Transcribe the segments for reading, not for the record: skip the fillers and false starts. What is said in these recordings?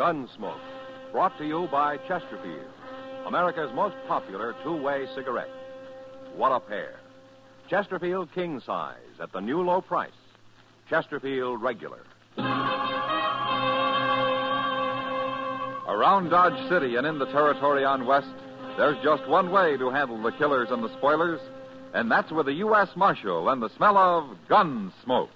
Gunsmoke, brought to you by Chesterfield, America's most popular two-way cigarette. What a pair. Chesterfield King Size at the new low price. Chesterfield Regular. Around Dodge City and in the territory on West, there's just one way to handle the killers and the spoilers, and that's with a U.S. Marshal and the smell of Gunsmoke.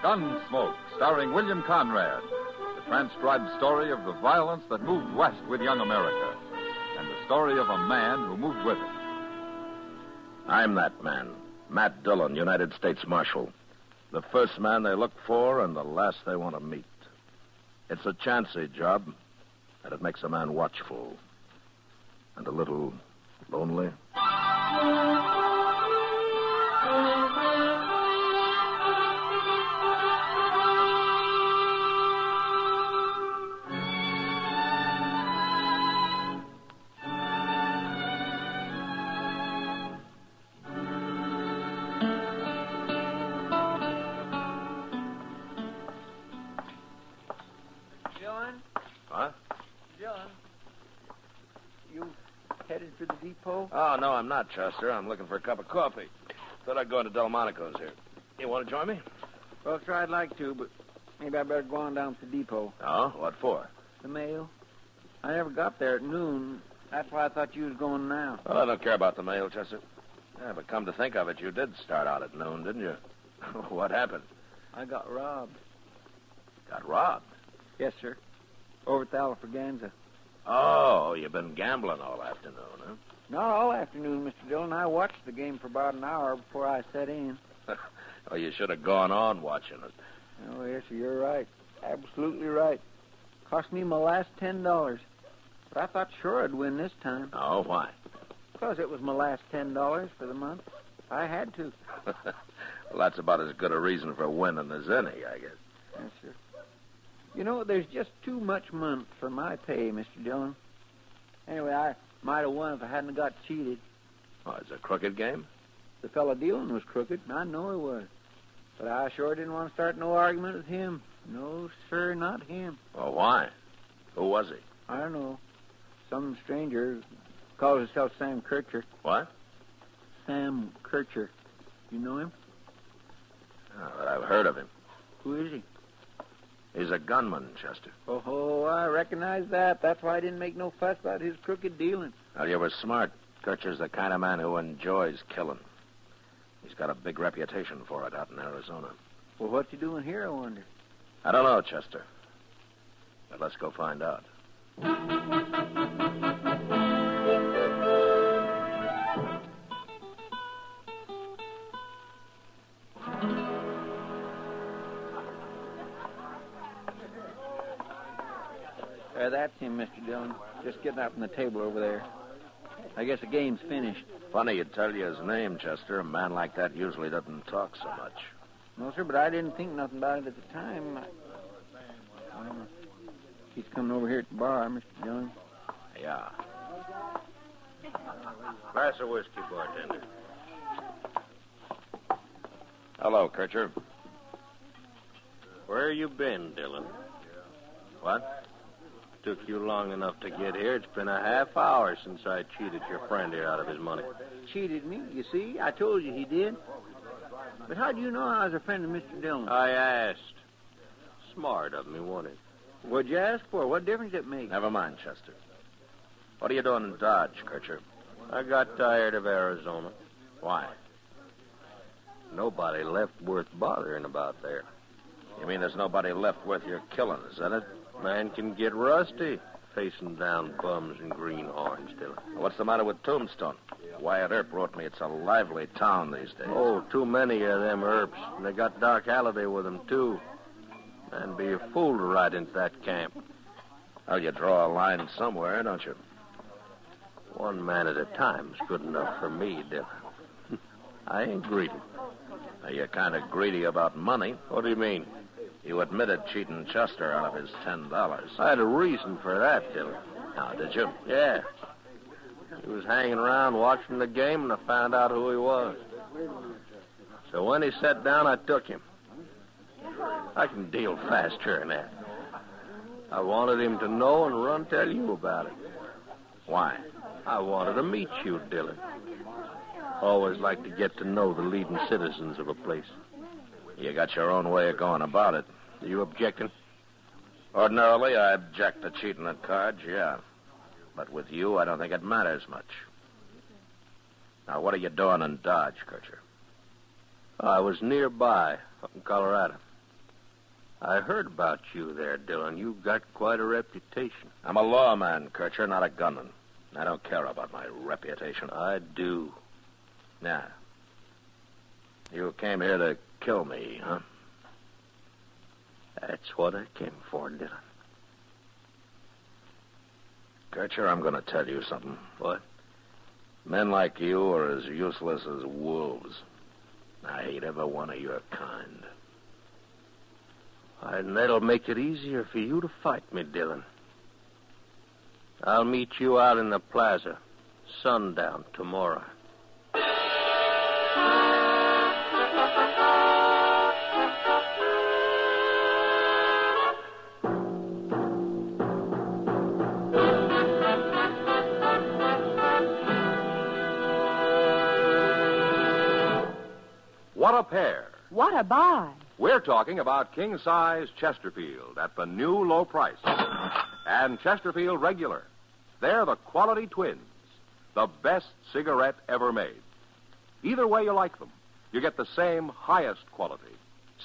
Gunsmoke, starring William Conrad, the transcribed story of the violence that moved west with young America, and the story of a man who moved with it. I'm that man, Matt Dillon, United States Marshal. The first man they look for and the last they want to meet. It's a chancy job, and it makes a man watchful and a little lonely. Headed for the depot? Oh, no, I'm not, Chester. I'm looking for a cup of coffee. Thought I'd go into Delmonico's here. You want to join me? Well, sure, I'd like to, but maybe I better go on down to the depot. Oh, what for? The mail. I never got there at noon. That's why I thought you was going now. Well, I don't care about the mail, Chester. Yeah, but come to think of it, you did start out at noon, didn't you? What happened? I got robbed. Got robbed? Yes, sir. Over at the Alfraganza. Oh, you've been gambling all afternoon, huh? Not all afternoon, Mr. Dillon. I watched the game for about an hour before I set in. Well, you should have gone on watching it. Oh, yes, sir, you're right. Absolutely right. Cost me my last $10. But I thought sure I'd win this time. Oh, why? Because it was my last $10 for the month. I had to. Well, that's about as good a reason for winning as any, I guess. Yes, sir. You know, there's just too much month for my pay, Mr. Dillon. Anyway, I might have won if I hadn't got cheated. Oh, it's a crooked game? The fellow dealing was crooked, and I know he was. But I sure didn't want to start no argument with him. No, sir, not him. Well, why? Who was he? I don't know. Some stranger. Calls himself Sam Kircher. What? Sam Kircher. You know him? Oh, but I've heard of him. Who is he? He's a gunman, Chester. Oh, I recognize that. That's why I didn't make no fuss about his crooked dealing. Well, you were smart. Kircher's the kind of man who enjoys killing. He's got a big reputation for it out in Arizona. Well, what's he doing here, I wonder? I don't know, Chester. But let's go find out. That's him, Mr. Dillon. Just getting up from the table over there. I guess the game's finished. Funny you'd tell you his name, Chester. A man like that usually doesn't talk so much. No, sir, but I didn't think nothing about it at the time. He's coming over here at the bar, Mr. Dillon. Yeah. Glass of whiskey, bartender. Hello, Kircher. Where you been, Dillon? What? Took you long enough to get here. It's been a half hour since I cheated your friend here out of his money. Cheated me, you see? I told you he did. But how do you know I was a friend of Mr. Dillon? I asked. Smart of me, wasn't it? What'd you ask for? What difference it make? Never mind, Chester. What are you doing in Dodge, Kircher? I got tired of Arizona. Why? Nobody left worth bothering about there. You mean there's nobody left worth your killing, is that it? Man can get rusty facing down bums and greenhorns, Dillon. What's the matter with Tombstone? Wyatt Earp wrote me it's a lively town these days. Oh, too many of them Earps. And they got Doc Halliday with them, too. Man, be a fool to ride into that camp. Well, you draw a line somewhere, don't you? One man at a time's good enough for me, Dillon. I ain't greedy. You're kind of greedy about money. What do you mean? You admitted cheating Chester out of his $10. I had a reason for that, Dillon. Now, did you? Yeah. He was hanging around watching the game, and I found out who he was. So when he sat down, I took him. I can deal faster than that. I wanted him to know and run tell you about it. Why? I wanted to meet you, Dillon. Always like to get to know the leading citizens of a place. You got your own way of going about it. Are you objecting? Ordinarily, I object to cheating at cards, yeah. But with you, I don't think it matters much. Now, what are you doing in Dodge, Kircher? I was nearby, up in Colorado. I heard about you there, Dillon. You've got quite a reputation. I'm a lawman, Kircher, not a gunman. I don't care about my reputation. I do. Yeah. You came here to kill me, huh? That's what I came for, Dillon. Kircher, I'm going to tell you something. What? Men like you are as useless as wolves. I hate every one of your kind. And that'll make it easier for you to fight me, Dillon. I'll meet you out in the plaza, sundown tomorrow. What a pair. What a buy. We're talking about king-size Chesterfield at the new low price. And Chesterfield Regular. They're the quality twins. The best cigarette ever made. Either way you like them, you get the same highest quality,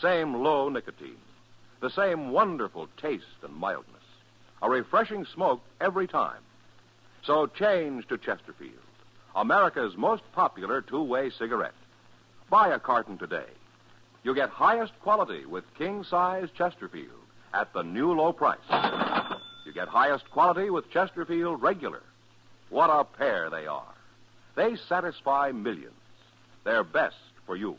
same low nicotine, the same wonderful taste and mildness, a refreshing smoke every time. So change to Chesterfield, America's most popular two-way cigarette. Buy a carton today. You get highest quality with king-size Chesterfield at the new low price. You get highest quality with Chesterfield Regular. What a pair they are. They satisfy millions. They're best for you.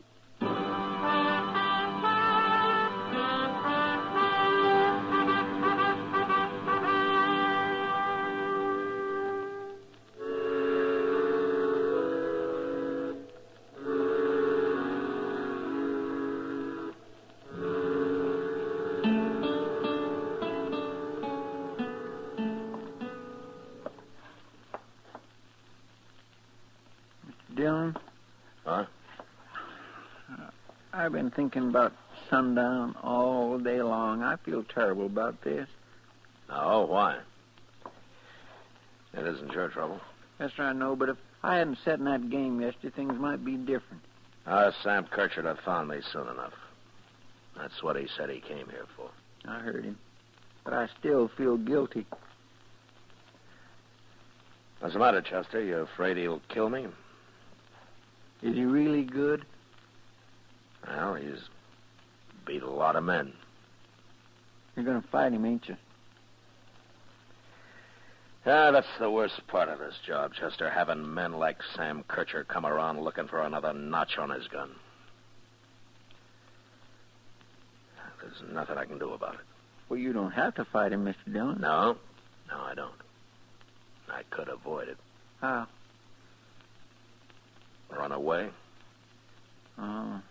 Dillon? Huh? I've been thinking about sundown all day long. I feel terrible about this. Oh, why? It isn't your trouble. Yes, sir, I know, but if I hadn't sat in that game yesterday, things might be different. Sam Kirchard have found me soon enough. That's what he said he came here for. I heard him. But I still feel guilty. What's the matter, Chester? You afraid he'll kill me? Is he really good? Well, he's beat a lot of men. You're going to fight him, ain't you? Yeah, that's the worst part of this job, Chester, having men like Sam Kircher come around looking for another notch on his gun. There's nothing I can do about it. Well, you don't have to fight him, Mr. Dillon. No, I don't. I could avoid it. How? Run away? Oh.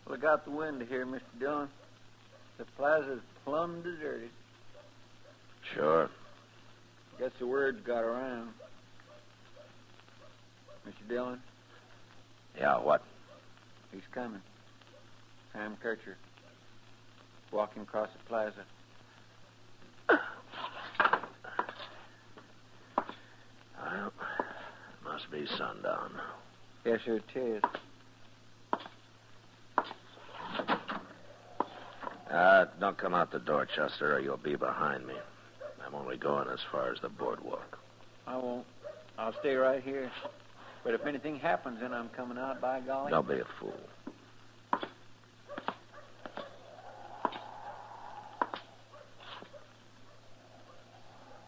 Look out the window here, Mr. Dillon. The plaza's plumb deserted. Sure. Guess the word's got around. Mr. Dillon, Yeah, what? he's coming. Sam Kircher. Walking across the plaza. Well, must be sundown. Yes, sir, it is. Don't come out the door, Chester, or you'll be behind me. I'm only going as far as the boardwalk. I won't. I'll stay right here. But if anything happens, then I'm coming out, by golly. Don't be a fool.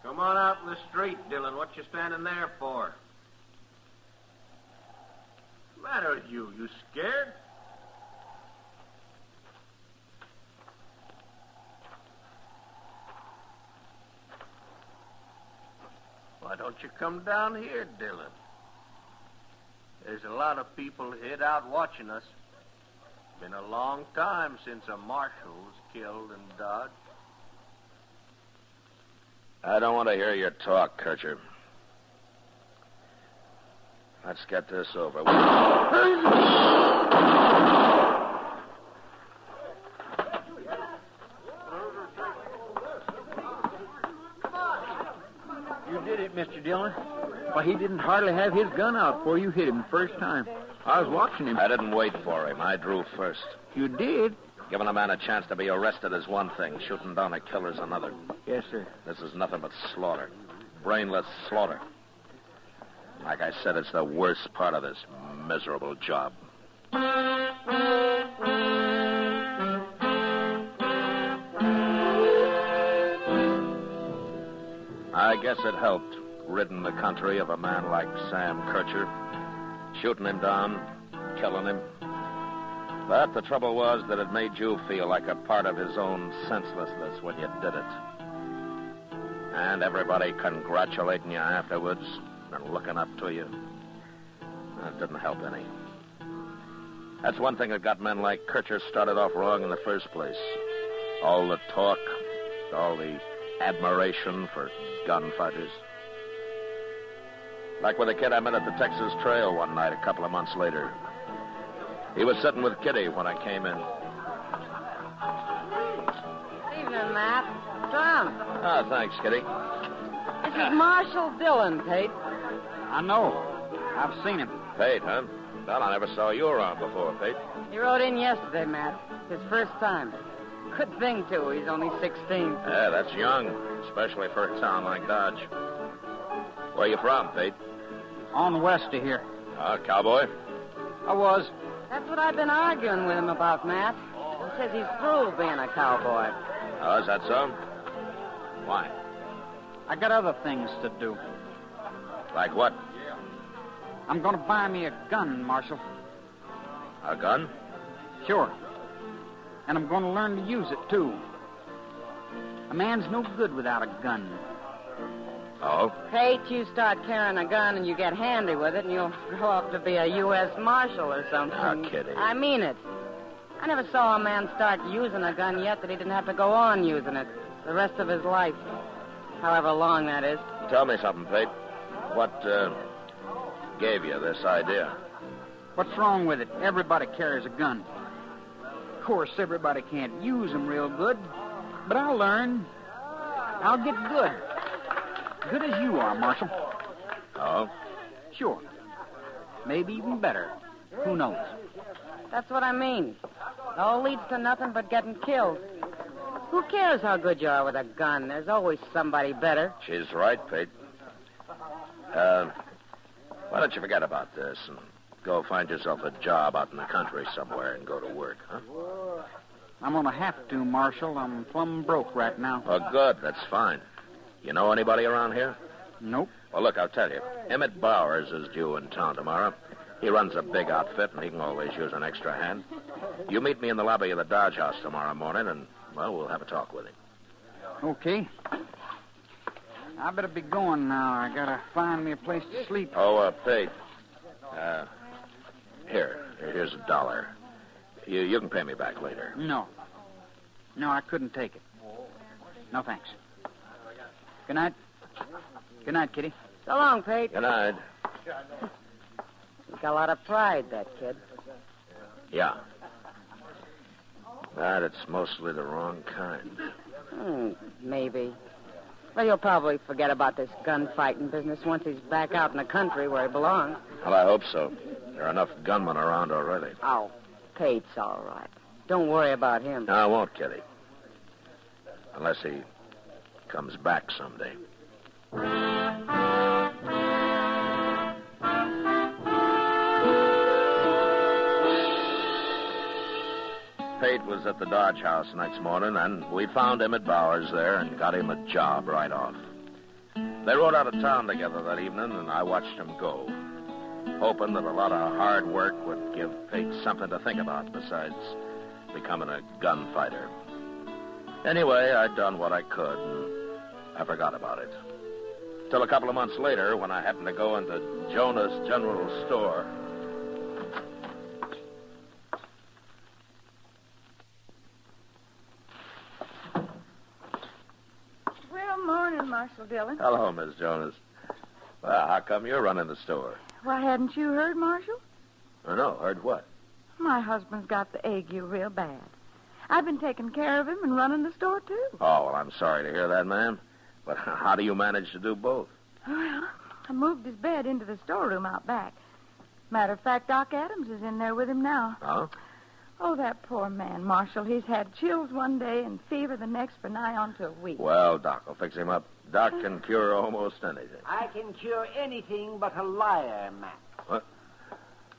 Come on out in the street, Dillon. What you standing there for? matter with you? You scared? Why don't you come down here, Dillon? There's a lot of people hid out watching us. Been a long time since a marshal was killed in Dodge. I don't want to hear your talk, Kircher. Let's get this over with. You did it, Mr. Dillon. Why, he didn't hardly have his gun out before you hit him the first time. I was watching him. I didn't wait for him. I drew first. You did? Giving a man a chance to be arrested is one thing. Shooting down a killer's another. Yes, sir. This is nothing but slaughter. Brainless slaughter. Like I said, it's the worst part of this miserable job. I guess it helped, ridding the country of a man like Sam Kircher, shooting him down, killing him. But the trouble was that it made you feel like a part of his own senselessness when you did it. And everybody congratulating you afterwards and looking up to you. That didn't help any. That's one thing that got men like Kircher started off wrong in the first place. All the talk, all the admiration for gunfighters. Like with a kid I met at the Texas Trail one night a couple of months later. He was sitting with Kitty when I came in. Evening, Matt. Tom. Ah, thanks, Kitty. This is Marshal Dillon, Pate. I know. I've seen him. Pate, huh? Well, I never saw you around before, Pate. He rode in yesterday, Matt. His first time. Good thing, too. He's only 16. Yeah, that's young, especially for a town like Dodge. Where you from, Pate? On west of here. Cowboy? I was. That's what I've been arguing with him about, Matt. He says he's through being a cowboy. Oh, is that so? Why? I got other things to do. Like what? I'm going to buy me a gun, Marshal. A gun? Sure. And I'm going to learn to use it, too. A man's no good without a gun. Oh? Pate, you start carrying a gun and you get handy with it, and you'll grow up to be a U.S. Marshal or something. Ah, Kitty. I mean it. I never saw a man start using a gun yet that he didn't have to go on using it the rest of his life. However long that is. Tell me something, Pate. What, gave you this idea? What's wrong with it? Everybody carries a gun. Of course, everybody can't use them real good, but I'll learn. I'll get good. Good as you are, Marshal. Oh? Sure. Maybe even better. Who knows? That's what I mean. It all leads to nothing but getting killed. Who cares how good you are with a gun? There's always somebody better. She's right, Pete. Why don't you forget about this and go find yourself a job out in the country somewhere and go to work, huh? I'm going to have to, Marshal. I'm plumb broke right now. Oh, good. That's fine. You know anybody around here? Nope. Well, look, I'll tell you. Emmett Bowers is due in town tomorrow. He runs a big outfit, and he can always use an extra hand. You meet me in the lobby of the Dodge House tomorrow morning, and, well, we'll have a talk with him. Okay. I better be going now. I got to find me a place to sleep. Oh, Pete. Here's $1. You can pay me back later. No, I couldn't take it. No, thanks. Good night. Good night, Kitty. So long, Pate. Good night. He's got a lot of pride, that kid. Yeah. But it's mostly the wrong kind. Maybe. Well, he'll probably forget about this gunfighting business once he's back out in the country where he belongs. Well, I hope so. There are enough gunmen around already. Oh, Pate's all right. Don't worry about him. No, I won't, Kitty. Unless he comes back someday. Pate was at the Dodge House next morning, and we found Emmett Bowers there and got him a job right off. They rode out of town together that evening, and I watched him go. hoping that a lot of hard work would give Pate something to think about besides becoming a gunfighter. Anyway, I'd done what I could, and I forgot about it. Till a couple of months later, when I happened to go into Jonah's General Store. Well, morning, Marshal Dillon. Hello, Miss Jonas. Well, how come you're running the store? Why, hadn't you heard, Marshal? Oh, no, heard what? My husband's got the ague real bad. I've been taking care of him and running the store, too. Oh, well, I'm sorry to hear that, ma'am. But how do you manage to do both? Well, I moved his bed into the storeroom out back. Matter of fact, Doc Adams is in there with him now. Oh? Oh, that poor man, Marshal. He's had chills one day and fever the next for nigh on to a week. Well, Doc will fix him up. Doc can cure almost anything. I can cure anything but a liar, Matt. What?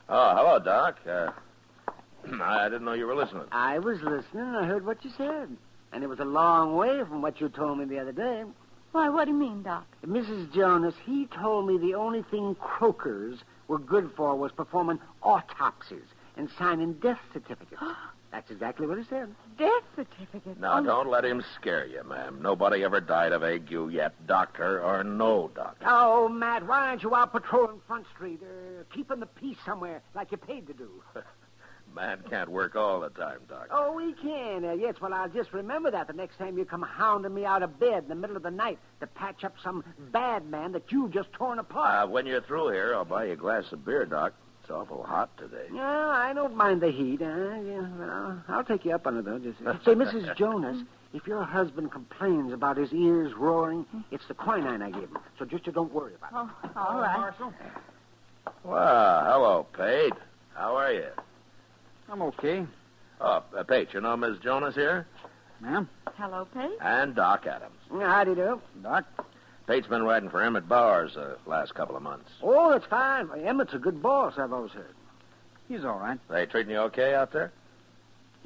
Oh, hello, Doc. I didn't know you were listening. I was listening and I heard what you said. And it was a long way from what you told me the other day. Why, what do you mean, Doc? Mrs. Jonas, he told me the only thing croakers were good for was performing autopsies and signing death certificates. That's exactly what he said. Death certificate? Now, don't let him scare you, ma'am. Nobody ever died of ague yet, doctor or no doctor. Oh, Matt, why aren't you out patrolling Front Street or keeping the peace somewhere like you're paid to do? Man can't work all the time, Doc. Oh, we can. Yes, well, I'll just remember that the next time you come hounding me out of bed in the middle of the night to patch up some bad man that you've just torn apart. When you're through here, I'll buy you a glass of beer, Doc. It's awful hot today. Yeah, I don't mind the heat. Yeah, well, I'll take you up on it, though. Just say, Mrs. Jonas, if your husband complains about his ears roaring, it's the quinine I gave him. So just you don't worry about it. Oh, all right. Marshal. Well, hello, Pate. How are you? I'm okay. Oh, Pate, you know Miss Jonas here? Ma'am? Hello, Pate. And Doc Adams. Howdy do. Doc? Pate's been riding for Emmett Bowers the last couple of months. Oh, that's fine. Emmett's a good boss, I've always heard. He's all right. They treating you okay out there?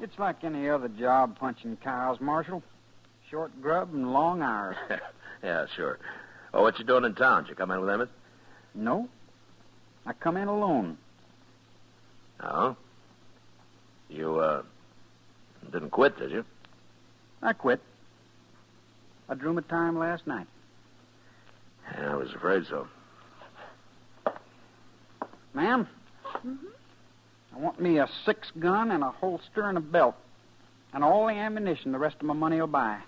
It's like any other job punching cows, Marshal. Short grub and long hours. Yeah, sure. Oh, what you doing in town? Did you come in with Emmett? No. I come in alone. Oh? You, didn't quit, did you? I quit. I drew my time last night. Yeah, I was afraid so. Ma'am? Mm-hmm. I want me a 6-gun and a holster and a belt. And all the ammunition the rest of my money will buy.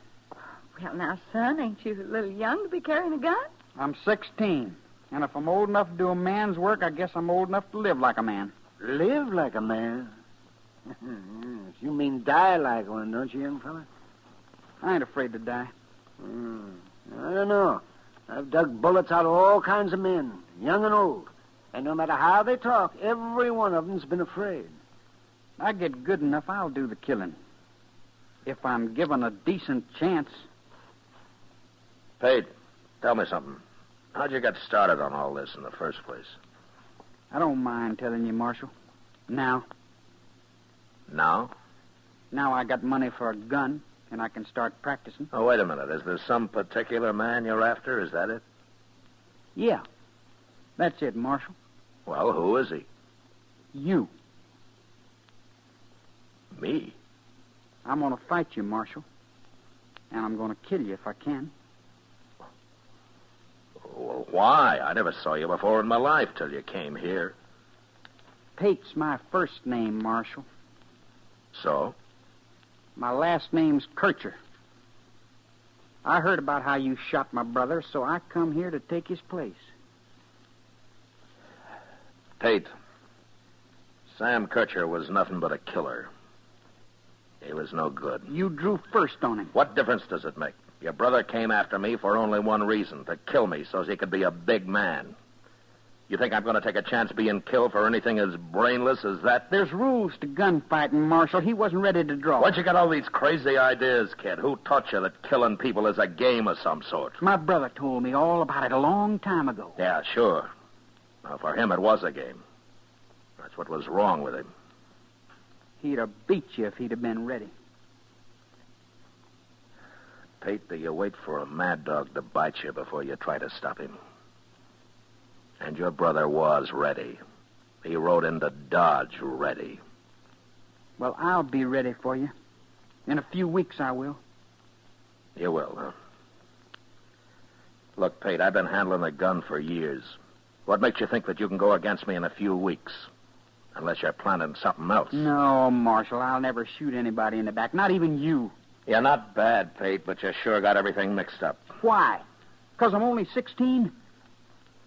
Well, now, son, ain't you a little young to be carrying a gun? I'm 16. And if I'm old enough to do a man's work, I guess I'm old enough to live like a man. Live like a man? You mean die like one, don't you, young fella? I ain't afraid to die. I don't know. I've dug bullets out of all kinds of men, young and old. And no matter how they talk, every one of them's been afraid. I get good enough, I'll do the killing. If I'm given a decent chance. Pate, tell me something. How'd you get started on all this in the first place? I don't mind telling you, Marshal. Now I got money for a gun, and I can start practicing. Oh, wait a minute. Is there some particular man you're after? Is that it? Yeah. That's it, Marshal. Well, who is he? You. Me? I'm going to fight you, Marshal. And I'm going to kill you if I can. Well, why? I never saw you before in my life till you came here. Pate's my first name, Marshal. So? My last name's Kircher. I heard about how you shot my brother, so I come here to take his place. Pate, Sam Kircher was nothing but a killer. He was no good. You drew first on him. What difference does it make? Your brother came after me for only one reason, to kill me so he could be a big man. You think I'm going to take a chance being killed for anything as brainless as that? There's rules to gunfighting, Marshal. He wasn't ready to draw. Where'd you get all these crazy ideas, kid? Who taught you that killing people is a game of some sort? My brother told me all about it a long time ago. Yeah, sure. Now, for him, it was a game. That's what was wrong with him. He'd have beat you if he'd have been ready. Pate, do you wait for a mad dog to bite you before you try to stop him? And your brother was ready. He rode into Dodge ready. Well, I'll be ready for you. In a few weeks, I will. You will, huh? Look, Pate, I've been handling a gun for years. What makes you think that you can go against me in a few weeks? Unless you're planning something else. No, Marshal, I'll never shoot anybody in the back, not even you. You're not bad, Pate, but you sure got everything mixed up. Why? Because I'm only 16?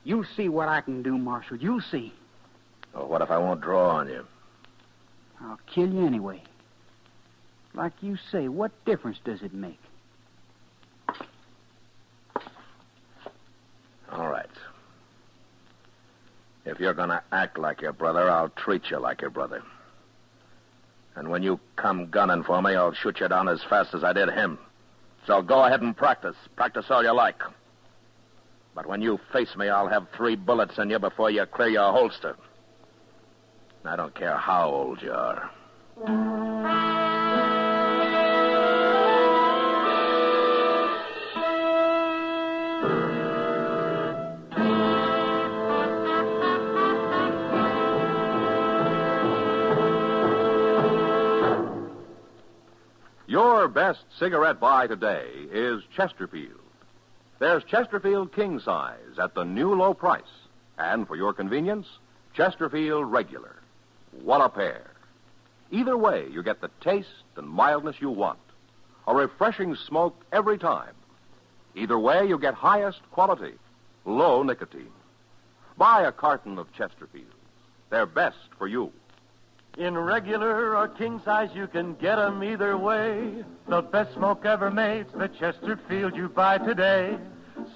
You'll see what I can do, Marshal. You'll see. Well, what if I won't draw on you? I'll kill you anyway. Like you say, what difference does it make? All right. If you're going to act like your brother, I'll treat you like your brother. And when you come gunning for me, I'll shoot you down as fast as I did him. So go ahead and practice. Practice all you like. But when you face me, I'll have 3 bullets in you before you clear your holster. I don't care how old you are. Your best cigarette buy today is Chesterfield. There's Chesterfield King Size at the new low price. And for your convenience, Chesterfield Regular. What a pair. Either way, you get the taste and mildness you want. A refreshing smoke every time. Either way, you get highest quality, low nicotine. Buy a carton of Chesterfield. They're best for you. In regular or king size, you can get 'em either way. The best smoke ever made's the Chesterfield you buy today.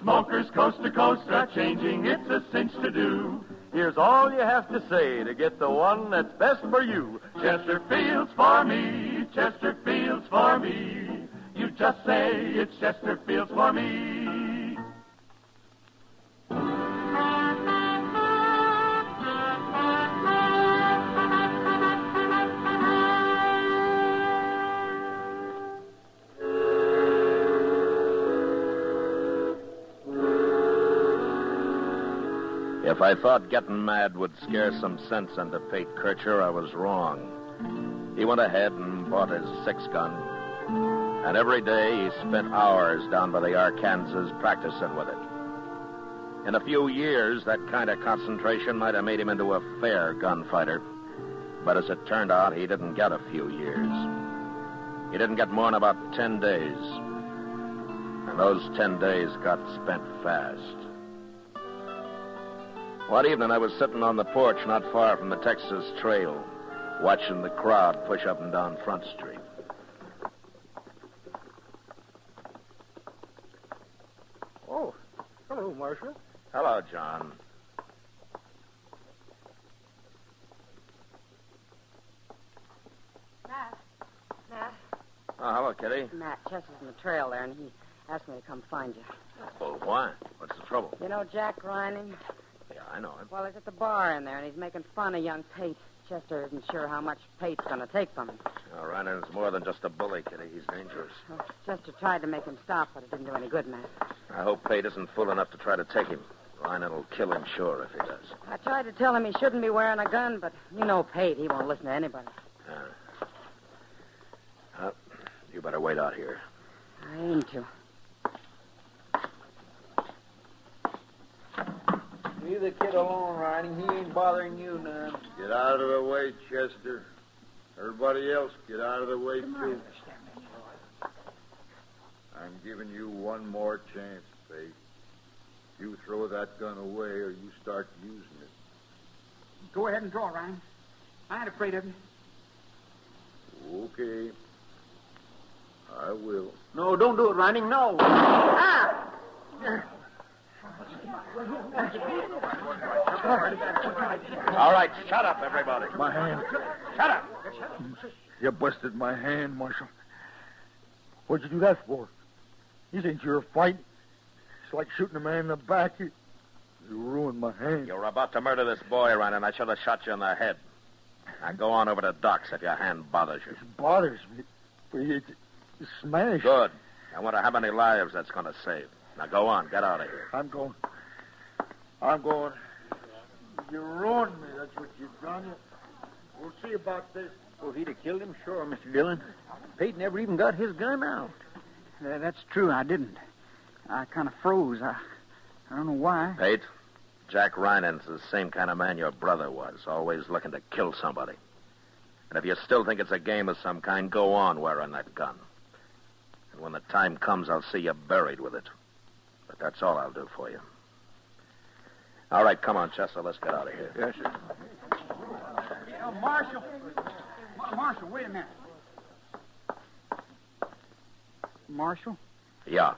Smokers coast to coast are changing, it's a cinch to do. Here's all you have to say to get the one that's best for you. Chesterfield's for me, Chesterfield's for me. You just say it's Chesterfield's for me. If I thought getting mad would scare some sense into Pate Kircher, I was wrong. He went ahead and bought his 6-gun, and every day he spent hours down by the Arkansas practicing with it. In a few years, that kind of concentration might have made him into a fair gunfighter, but as it turned out, he didn't get a few years. He didn't get more than about 10 days, and those 10 days got spent fast. One evening, I was sitting on the porch not far from the Texas Trail, watching the crowd push up and down Front Street. Oh, hello, Marshal. Hello, John. Matt, Oh, hello, Kitty. Matt, Chester's in the trail there, and he asked me to come find you. Well, why? What's the trouble? You know Jack Reining? Yeah, I know him. Well, he's at the bar in there, and he's making fun of young Pate. Chester isn't sure how much Pate's going to take from him. Oh, Ryan's more than just a bully, Kitty. He's dangerous. Well, Chester tried to make him stop, but it didn't do any good, Matt. I hope Pate isn't fool enough to try to take him. Ryan will kill him, sure, if he does. I tried to tell him he shouldn't be wearing a gun, but you know Pate. He won't listen to anybody. You better wait out here. I aim to. Leave the kid alone, Ronnie. He ain't bothering you none. Get out of the way, Chester. Everybody else, get out of the way, too. I'm giving you one more chance, Faith. You throw that gun away or you start using it. Go ahead and draw, Ryan. I ain't afraid of you. Okay. I will. No, don't do it, Reining. No. Ah! All right, shut up, everybody. My hand. Shut up. You busted my hand, Marshal. What'd you do that for? You think you're a fight? It's like shooting a man in the back. You ruined my hand. You were about to murder this boy, Ryan, and I should have shot you in the head. Now go on over to Doc's if your hand bothers you. It bothers me. It's smashed. Good. I wonder how many lives that's going to save. Now go on. Get out of here. I'm going. You ruined me, that's what you've done. We'll see about this. Well, if he'd have killed him, sure, Mr. Dillon. Pate never even got his gun out. That's true, I didn't. I kind of froze. I don't know why. Pate, Jack Ryan's the same kind of man your brother was, always looking to kill somebody. And if you still think it's a game of some kind, go on wearing that gun. And when the time comes, I'll see you buried with it. But that's all I'll do for you. All right, come on, Chester, let's get out of here. Yes, sir. Marshal. Marshal, wait a minute. Marshal? Yeah.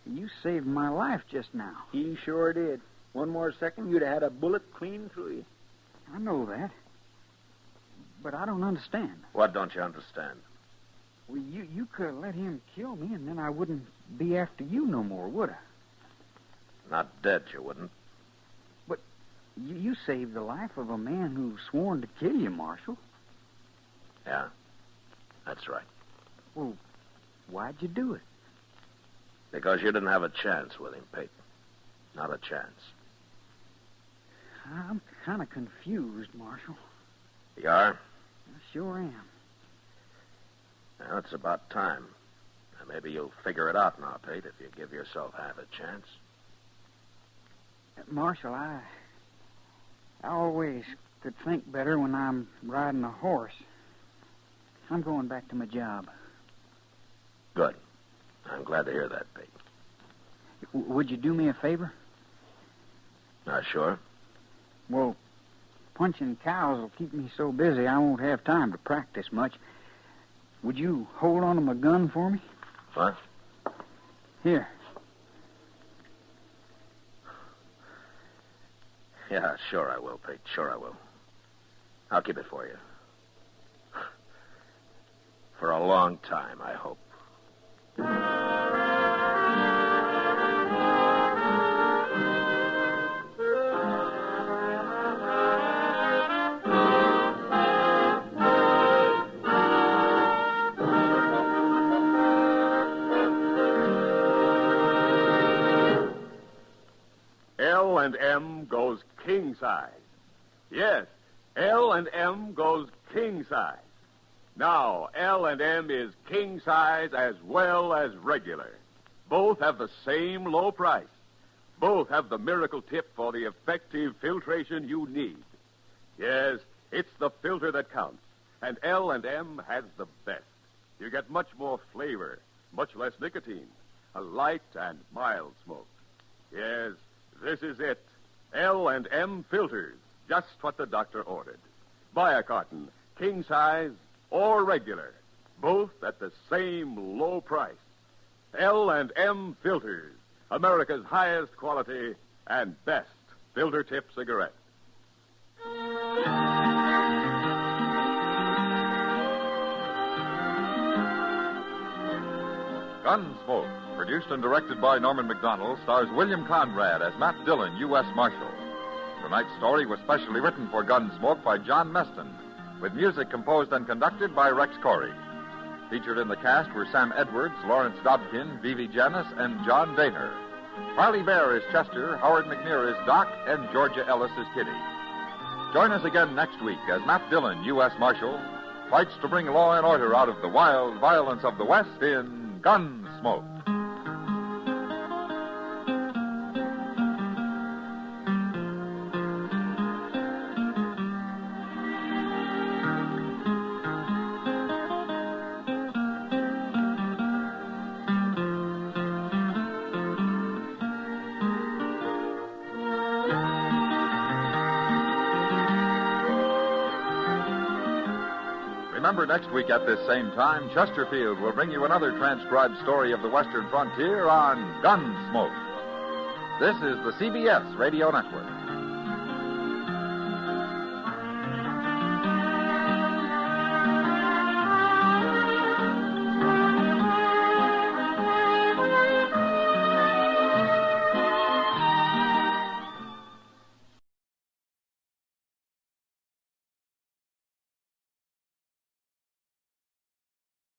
You saved my life just now. He sure did. One more second, you'd have had a bullet clean through you. I know that. But I don't understand. What don't you understand? Well, you could have let him kill me, and then I wouldn't be after you no more, would I? Not dead, you wouldn't. But you saved the life of a man who sworn to kill you, Marshal. Yeah, that's right. Well, why'd you do it? Because you didn't have a chance with him, Pete. Not a chance. I'm kind of confused, Marshal. You are? I sure am. Well, it's about time. And maybe you'll figure it out now, Pete, if you give yourself half a chance. Marshal, I always could think better when I'm riding a horse. I'm going back to my job. Good. I'm glad to hear that, Pete. Would you do me a favor? Sure. Well, punching cows will keep me so busy I won't have time to practice much. Would you hold on to my gun for me? What? Here. Yeah, sure I will, Pete. Sure I will. I'll keep it for you. For a long time, I hope. L&M goes king size. Yes, L&M goes king size. Now, L&M is king size as well as regular. Both have the same low price. Both have the miracle tip for the effective filtration you need. Yes, it's the filter that counts, and L&M has the best. You get much more flavor, much less nicotine, a light and mild smoke. Yes, this is it. L&M filters, just what the doctor ordered. Buy a carton, king size or regular, both at the same low price. L&M filters, America's highest quality and best filter tip cigarette. Gunsmoke, produced and directed by Norman McDonald, stars William Conrad as Matt Dillon, U.S. Marshal. Tonight's story was specially written for Gunsmoke by John Meston, with music composed and conducted by Rex Corey. Featured in the cast were Sam Edwards, Lawrence Dobkin, Vivi Janis, and John Daner. Harley Bear is Chester, Howard McNear is Doc, and Georgia Ellis is Kitty. Join us again next week as Matt Dillon, U.S. Marshal, fights to bring law and order out of the wild violence of the West in Gunsmoke. Remember, next week at this same time, Chesterfield will bring you another transcribed story of the Western frontier on Gunsmoke. This is the CBS Radio Network.